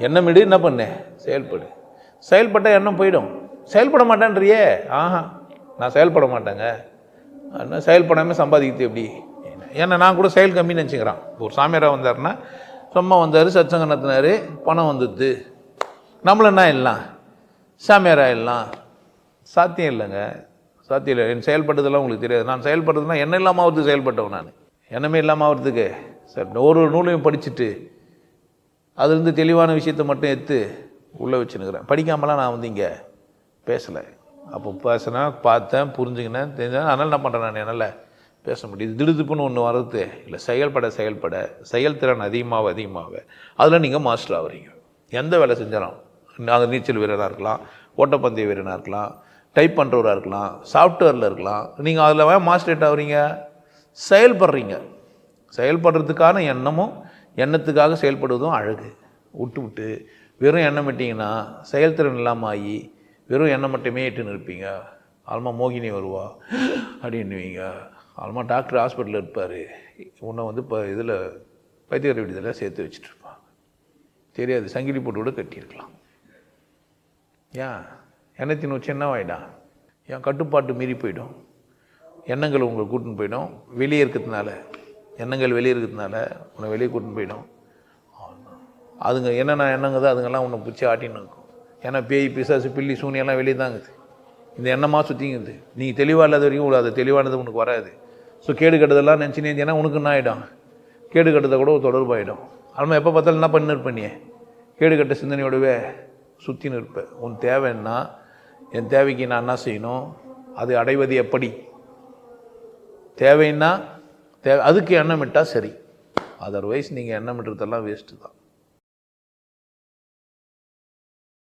எண்ணமிடு, என்ன பண்ணு, செயல்படு. செயல்பட்டால் எண்ணம் போயிடும். செயல்பட மாட்டேன்றியே, ஆஹா நான் செயல்பட மாட்டேங்க. அதனால் செயல்படாமல் சம்பாதிக்கிறது எப்படி? ஏன்னா நான் கூட செயல் கம்மின்னு நினச்சிக்கிறான். ஒரு சாமியாராக வந்தார்னா சும்மா வந்தார், சத்சங்கம் நடத்தினார், பணம் வந்துடுது, நம்மளும் என்ன இல்லலாம், சாமியாராக இல்லலாம். சாத்தியம் இல்லைங்க, சாத்தியம் இல்லை. என் செயல்பட்டதெல்லாம் உங்களுக்கு தெரியாது. நான் செயல்படுறதுனா எண்ணம் இல்லாமல் ஆகிறதுக்கு செயல்பட்டவன் நான். எண்ணமே இல்லாமல் ஆகிறதுக்கு சார் ஒரு நூலையும் படிச்சுட்டு அதுலேருந்து தெளிவான விஷயத்தை மட்டும் எடுத்து உள்ளே வச்சுன்னுக்கிறேன். படிக்காமலாம் நான் இங்கே பேசலை. அப்போ பேசினா பார்த்தேன், புரிஞ்சுக்கினேன், தெரிஞ்சேன். அதனால் என்ன பண்ணுறேன், நான் என்னால் பேச முடியுது. திடுதுப்புன்னு ஒன்று வர்றது இல்லை. செயல்பட செயல்திறன் அதிகமாக அதில் நீங்கள் மாஸ்டர் ஆகிறீங்க. எந்த வேலை செஞ்சாலும், அது நீச்சல் வீரராக இருக்கலாம், ஓட்டப்பந்தய வீரனாக இருக்கலாம், டைப் பண்ணுறவராக இருக்கலாம், சாஃப்ட்வேரில் இருக்கலாம், நீங்கள் அதில் மாஸ்டரேட் ஆகிறீங்க. செயல்படுறீங்க. செயல்படுறதுக்கான எண்ணத்துக்காக செயல்படுவதும் அழகு. விட்டு வெறும் எண்ணம் விட்டிங்கன்னா செயல்திறன் இல்லாமல் ஆகி வெறும் எண்ணம் மட்டுமே இட்டுன்னு இருப்பீங்க. ஆல்மா மோகினி வருவா அப்படின்னுவீங்க. ஆல்மா டாக்டர் ஹாஸ்பிட்டலில் இருப்பார், உன்னை இப்போ இதில் பைத்தியக்கார விடுதலை சேர்த்து வச்சுட்ருப்பாங்க. தெரியாது, சங்கிலி போட்டு கூட கட்டியிருக்கலாம். ஏன் எண்ணத்தின் உச்சி என்ன ஆகிடும்? என் கட்டுப்பாட்டு மீறி போயிடும். எண்ணங்கள் உங்களை கூட்டின்னு போயிடும். வெளியே இருக்கிறதுனால, எண்ணங்கள் வெளியே இருக்கிறதுனால உன்னை வெளியே கூட்டின்னு போயிடும். அதுங்க என்னென்ன எண்ணங்குதோ அதுங்கெல்லாம் உன்னை பிடிச்சி ஆட்டின்னு இருக்கும். ஏன்னா பேய், பிசாசு, பில்லி, சூனியெல்லாம் வெளியே தாங்குது. இந்த எண்ணமாக சுற்றிங்குது. நீ தெளிவாக இல்லாத வரைக்கும் அது தெளிவானது உனக்கு வராது. ஸோ கேடு கட்டதெல்லாம் நினச்சினேன்னா உனக்கு என்ன ஆகிடும்? கேடு கட்டதை கூட தொடர்பாகிடும். அதனால் எப்போ பார்த்தாலும் என்ன பண்ணிருப்ப, நீ கேடு கட்ட சிந்தனையோடவே சுற்றின்னு இருப்பேன். உன் தேவைன்னா, என் தேவைக்கு நான் என்ன செய்யணும், அது அடைவது எப்படி, தேவைன்னா அதுக்கு எண்ணம் விட்டால் சரி. அதர்வைஸ் நீங்கள் எண்ணம் விட்டுறதெல்லாம் வேஸ்ட்டு தான்.